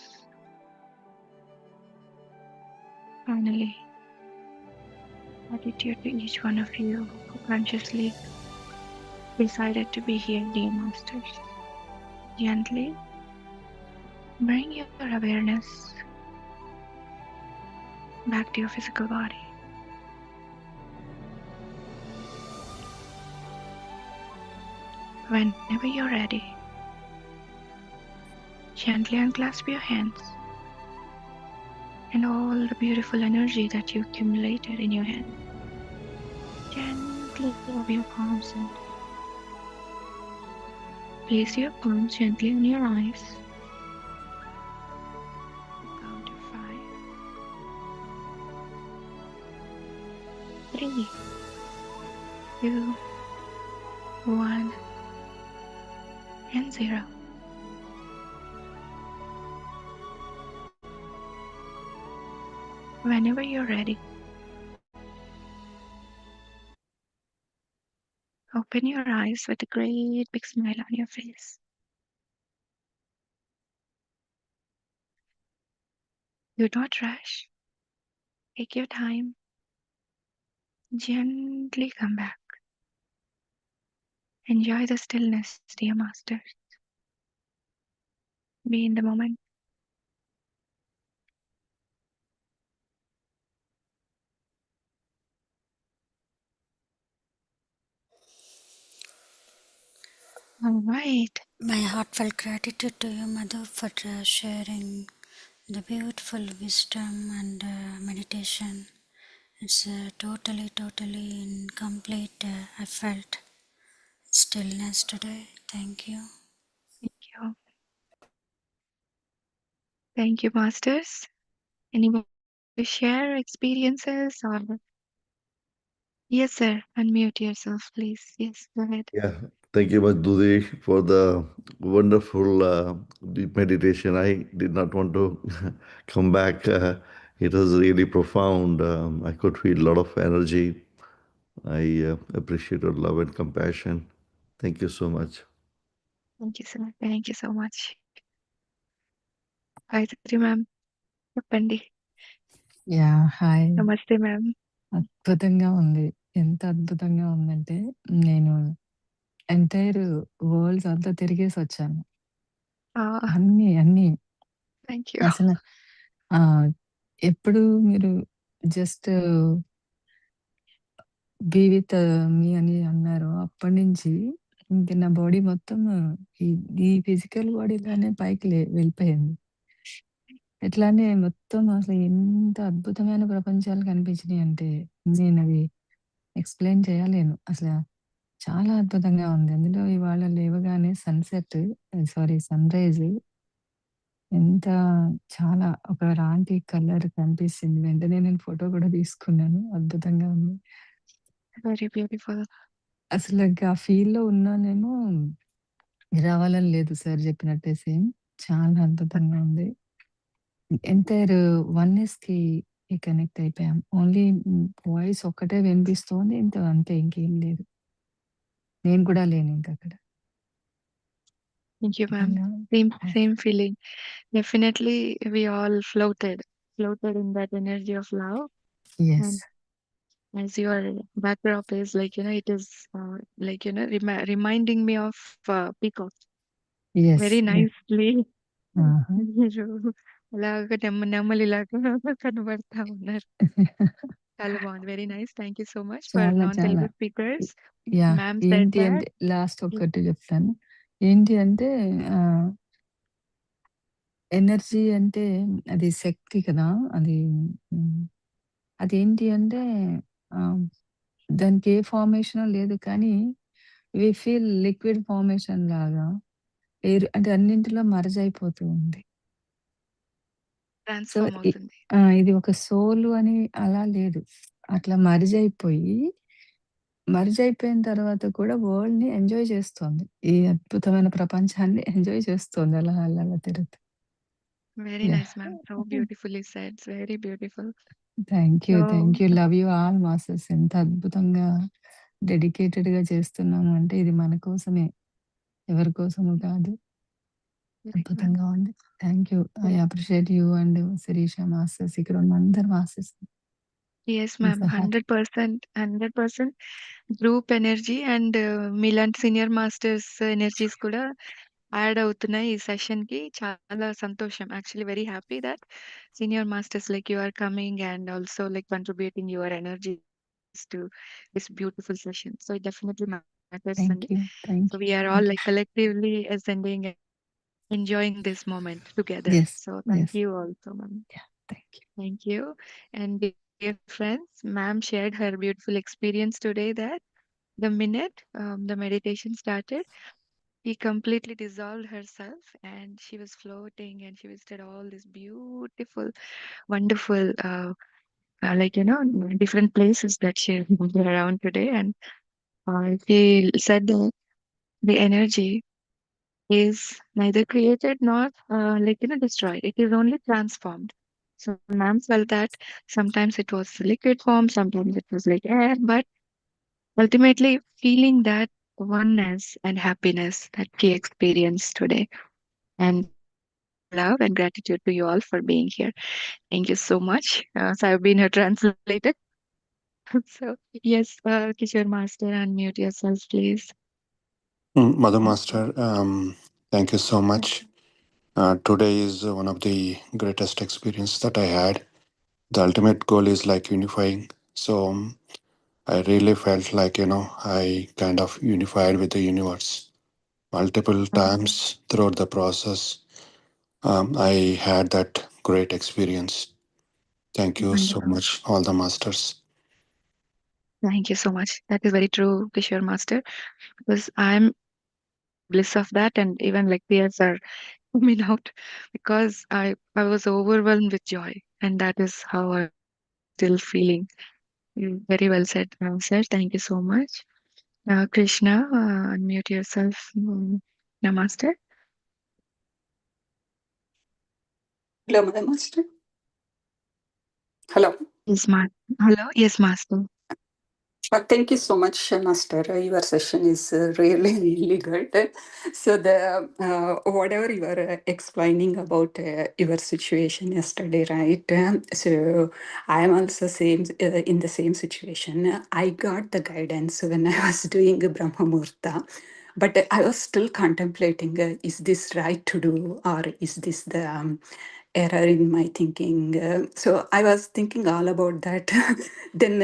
Finally, gratitude to each one of you who consciously decided to be here, dear Masters. Gently bring your awareness back to your physical body. Whenever you're ready, gently unclasp your hands and all the beautiful energy that you accumulated in your hand. Gently rub your palms and place your palms gently on your eyes. Count to 5, 3, 2, 1, and 0. Whenever you're ready, open your eyes with a great big smile on your face. Do not rush. Take your time. Gently come back. Enjoy the stillness, dear masters. Be in the moment. All right. My heartfelt gratitude to you, Madhu, for sharing the beautiful wisdom and meditation. It's totally incomplete. I felt stillness today. Thank you. Thank you. Thank you, masters. Anyone to share experiences or yes, sir. Unmute yourself, please. Yes, go ahead. Yeah, thank you much, Dudi, for the wonderful deep meditation. I did not want to come back. It was really profound. I could feel a lot of energy. I appreciate your love and compassion. Thank you so much. Thank you, sir. Thank you so much. Gayatri ma'am, చెప్పండి. Yeah! Hi. నమస్తే ma'am. అద్భుతంగా ఉంది. ఎంత అద్భుతంగా ఉందంటే, నేను entire world's అంతా తిరిగేసొచ్చాను. అన్నీ. Thank you. అసల ఆహ్, ఎప్పుడు మీరు జస్ట్ బీ విత్ మీ అని అన్నారో, అప్పటినుంచి ఇంక నా బాడీ మొత్తం ఈ ఈ ఫిజికల్ బాడీలోనే పైకి వెళ్ళిపోయింది. ఎట్లానే మొత్తం అసలు ఎంత అద్భుతమైన ప్రపంచాలు కనిపించినియంటే, నేనవి ఎక్స్‌ప్లెయిన్ చేయలేను. అసల చాలా అద్భుతంగా ఉంది. అందులో ఇవాళ లేవగానే సన్‌రైజ్ ఎంత చాలా ఒక రాగి కలర్ కనిపిచ్చింది. వెంటనే నేను ఫోటో కూడా తీసుకున్నాను. అద్భుతంగా ఉంది. Very beautiful. అసలు ఇంక ఆ ఫీల్‌లో ఉన్నానేమో రావాలని లేదు సార్ చెప్పినట్టే సేమ్. చాలా అద్భుతంగా ఉంది. ఎంటైర్ వన్నెస్‌కి కనెక్ట్ అయిపోయాం. ఓన్లీ వాయిస్ ఒక్కటే వినిపిస్తోంది. అంతే ఇంకేం లేదు. నేను కూడా లేనింకక్కడ. Thank you, ma'am. అద్భుతంగా Same feeling. Definitely, we all floated in that energy of love. Yes. And as your backdrop is like, it is like, reminding me of peacock. Yes. Very yes. nicely. ఆహా! మీరు అలాగా నెమ్మలిలాగా కనబడతా ఉన్నారు. చాలా బాగుంది. Very nice. Thank you so much for చాలా non చాలా Telugu speakers. Yeah! Ma'am said ఏంటి అంటే దట్. లాస్ట్ ఒక్కటి చెప్తాను. ఏంటి అంటే ఆహ్, ఎనర్జీ అంటే అది శక్తి కదా! అది హ్మ్. అదేంటి అంటే ఆహ్, దానికి ఏ ఫార్మేషనో లేదు కానీ వి ఫీల్ లిక్విడ్ ఫార్మేషన్ లాగా ఎయిర్ అంటే అన్నింటిలో మర్జ్ అయిపోతూ ఉంది. సో, ట్రాన్స్‌ఫార్మ్ అవుతుంది. ఇది ఒక సోలు అని అలా లేదు. అట్లా మర్జ్ అయిపోయి, మర్జ్ అయిపోయిన తర్వాత కూడా వరల్డ్‌ని ఎంజాయ్ చేస్తోంది. ఈ అద్భుతమైన ప్రపంచాన్ని ఎంజాయ్ చేస్తోంది అలా అలా అలా తిరుగుతూ. Very yeah! Nice ma'am. So beautifully said. Very beautiful. Thank you. So thank you. Love you all masters. ఎంత అద్భుతంగా డెడికేటెడ్‌గా చేస్తున్నాము అంటే ఇది మన కోసమే. ఎవరి కోసమో కాదు. Correct ma'am. అద్భుతంగా ఉంది. Thank you. I appreciate you and Shirisha masters. ఇక్కడ ఉన్న అందరు masters. Yes I'm ma'am. So happy. 100% group energy and మీలాంటి సీనియర్ మాస్టర్స్ ఎనర్జీస్ కూడా యాడ్ అవుతున్నాయి ఈ సెషన్‌కి. చాలా సంతోషం. Actually very happy that senior masters like you are coming and also like contributing your energies to this beautiful session. So it definitely matters, thank Sandy. You. So thank you. we are all thank you. like collectively ascending and enjoying this moment together. Yes. So thank yes. you also, ma'am. Yeah! Thank you. Thank you. And dear friends, ma'am shared her beautiful experience today that the minute the meditation started, she completely dissolved herself and she was floating and she visited all these beautiful, wonderful, like, different places that she moved around today. And she said that the energy is neither created nor, like, destroyed. It is only transformed. So ma'am felt that sometimes it was liquid form, sometimes it was like air, but ultimately feeling that oneness and happiness that she experienced today. And sending love and gratitude to you all for being here. Thank you so much. So I've been her translator. So yes, Kishore Master, unmute yourself, please. Madhu Master, thank you so much. Today is one of the greatest experience that I had. The ultimate goal is like unifying. So I really felt like, I kind of unified with the universe multiple times throughout the process. I had that great experience. Thank you so Wonderful. much, all the masters. Thank you so much. That is very true, Kishore Master, because I'm in the bliss of that, and even like tears are coming out because I was overwhelmed with joy, and that is how I'm still feeling. Very well said, sir. Thank you so much. Krishna, unmute yourself. Namaste. Hello, Madam Master. Hello. Yes, ma. Hello. Yes, master. Thank you so much, Master. Your session is really, really good. So the whatever you were explaining about your situation yesterday, right? So I am also same in the same situation. I got the guidance when I was doing Brahma Murta, but I was still contemplating: is this right to do, or is this the error in my thinking? So I was thinking all about that. Then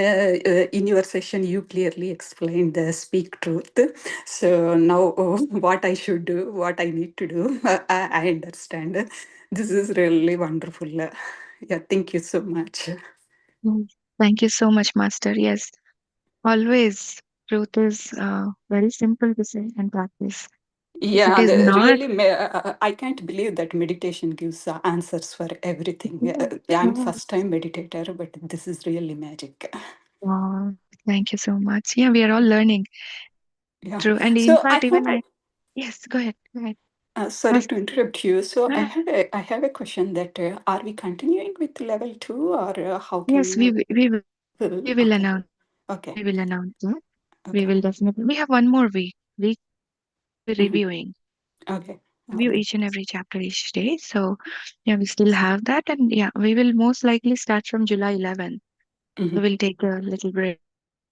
in your session, you clearly explained the speak truth. So now what I should do, what I need to do, I understand. This is really wonderful. Yeah, thank you so much. Yes. Thank you so much, master. Yes, always truth is very simple to say and practice. If it Yeah, is not, really, I can't believe that meditation gives answers for everything. I'm first time meditator, but this is really magic. Thank you so much. Yeah, we are all learning. Yeah. True. And in So I fact, even have I, Yes, go ahead. Go ahead. Sorry Ask. to interrupt you. So Ah, I have a question that are we continuing with level 2 or how yes, can we will will okay. announce. Okay. We will announce that. We Okay. will definitely. We have one more week. We're Mhm. reviewing. Okay. Review That, each and every chapter each day. So yeah, we still have that, and yeah, we will most likely start from July 11th. So mhm. we'll take a little break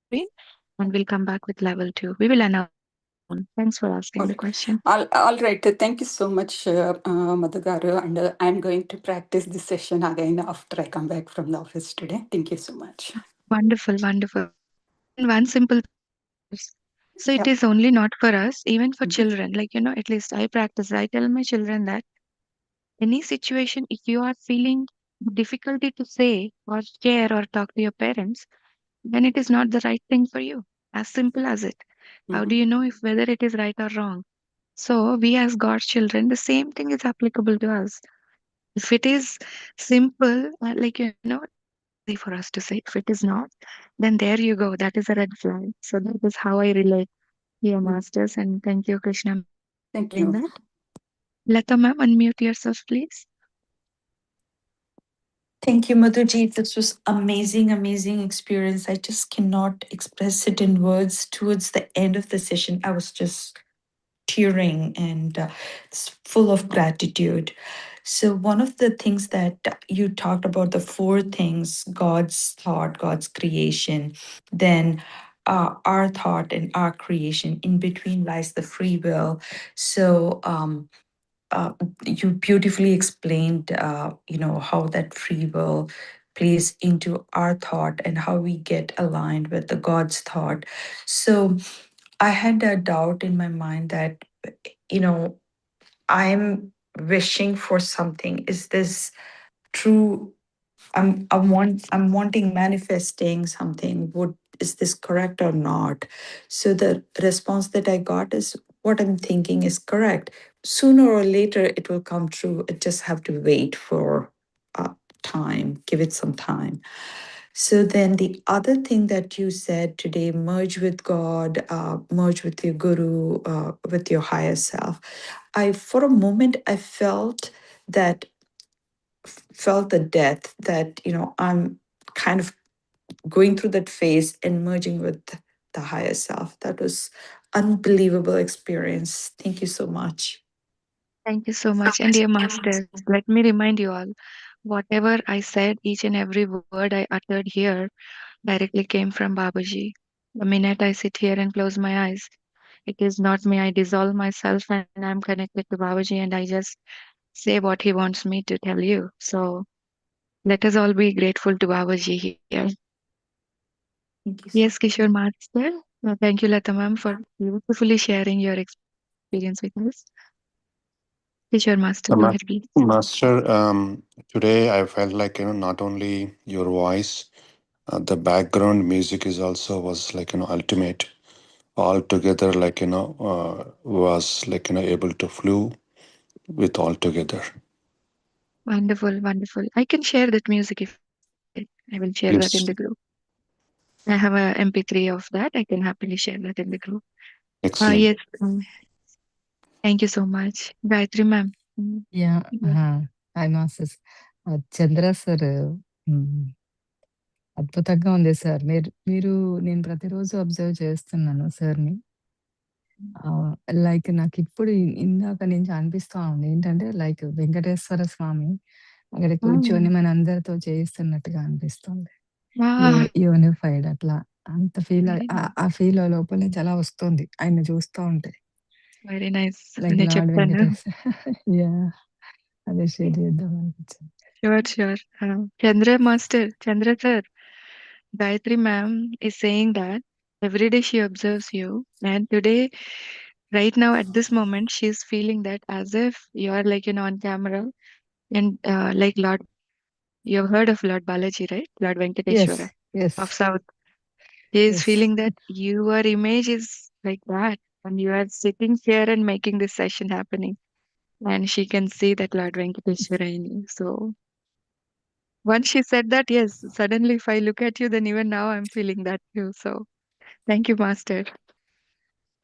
between, and we'll come back with level 2. We will announce soon. Thanks for asking the Okay. question. All right. Thank you so much, Madhu garu. And I'm going to practice this session again after I come back from the office today. Thank you so much. Wonderful, wonderful. And one simple thing is, so it Yeah. is only not for us, even for Mhm. children. Like, at least I practice. I tell my children that any situation, if you are feeling difficulty to say or share or talk to your parents, then it is not the right thing for you. As simple as it. How do Mhm. you know if whether it is right or wrong? So we as God's children, the same thing is applicable to us. If it is simple, it's easy for us to say. If it is not, then there you go. That is a red flag. So that is how I relate to your Mhm. masters. And thank you, Krishna, ma'am, Thank for sharing you. that. Lata ma'am, unmute yourself, please. Thank you, Madhuji. This was amazing, amazing experience. I just cannot express it in words. Towards the end of the session, I was just tearing and it's full of gratitude. So, one of the things that you talked about, the four things: God's thought, God's creation, then our thought and our creation. In between lies the free will. So, uh, you beautifully explained, how that free will plays into our thought and how we get aligned with the God's thought. So I had a doubt in my mind that, you know, I'm wishing for something. Is this true? I'm wanting manifesting something. Would Is this correct or not? So the response that I got is what I'm thinking is correct. Sooner or later it will come true. I just have to wait for time. Give it some time. So then the other thing that you said today, merge with God, merge with your guru, with your higher self. I For a moment I felt the death that I'm kind of going through that phase and merging with the higher self. That was unbelievable experience. Thank you so much. Thank you so much. And dear masters, let me remind you all, whatever I said, each and every word I uttered here directly came from Babaji. The minute I sit here and close my eyes, it is not me. I dissolve myself and I'm connected to Babaji and I just say what he wants me to tell you. So let us all be grateful to Babaji here. Thank you Yes, so Kishore Master. Thank you, Lata ma'am, for beautifully sharing your experience with us. Kishore Master, go ahead, Ma- please. Master, today I felt like, not only your voice, the background music is also was like, ultimate. All together, like, was like, able to flow with all together. Wonderful, wonderful. I can share that music if you want it. I will share that in the Please. group. I have a MP3 of that. I can happily share that in the group. Excellent. Yes. Thank you so much. Gayatri ma'am. Yeah! Yeah. ఆ! Hi masters. Chandra sir hmm. అద్భుతంగా ఉంది sir. మీరు నేను ప్రతిరోజు observe చేస్తున్నాను సార్‌ని. Like నాకిప్పుడు ఇందాక నుంచి అనిపిస్తా ఉంది. ఏంటంటే లైక్ వెంకటేశ్వర స్వామి అక్కడ కూర్చొని Mm. మనందరితో చేయిస్తున్నట్టుగా అనిపిస్తుంది. యూ Ah, యూనిఫైడ్ అట్లా అంత ఫీల్ very nice. ఆ ఫీల్ లోపల నుంచి అలా వస్తుంది. ఆయన్ని చూస్తా ఉంటే. Very nice. లైక్ నేను లార్డ్ చెప్తాను. వెంకటేష్ యాహ్! అదే షేర్ చేద్దాం అనిపించింది. Sure, sure. Chandra Master, Chandra sir, Gayatri ma'am is saying that every day she observes you, and today, right now, at this moment, she's feeling that as if you are like, on camera, and like Lord, you have heard of Lord Balaji, right? Lord yes. Venkateshwara yes. of South. He is yes. feeling that your image is like that, and you are sitting here and making this session happening. And she can see that Lord Venkateshwara in you. So once she said that, yes, suddenly if I look at you, then even now I'm feeling that too. So thank you, Master.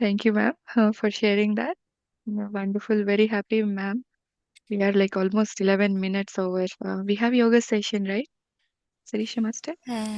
Thank you, ma'am, for sharing that. Yeah, wonderful. Very happy, ma'am. We are like almost 11 minutes over. We have yoga session, right? Sarisha Master?